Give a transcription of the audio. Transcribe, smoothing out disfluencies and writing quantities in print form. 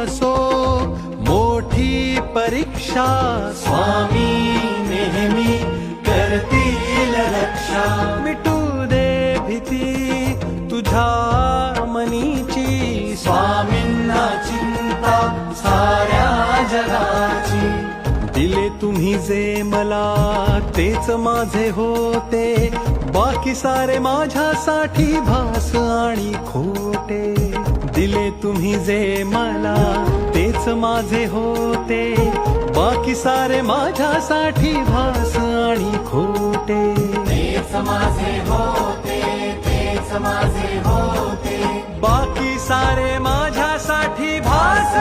असो मोठी परीक्षा, स्वामी नेहमी करतील रक्षा. मिटू दे भीती तुझ्या मनीची, स्वामींना चिंता साऱ्या जगाची. दिले तुम्ही जे मला तेच माझे होते, बाकी सारे माझ्यासाठी भास आणि खोटे. दिले तुम्ही जे मला तेच माझे होते, बाकी सारे माझ्यासाठी भास आणि खोटे. तेच माझे होते, तेच माझे होते. बाकी सारे माझ्यासाठी भास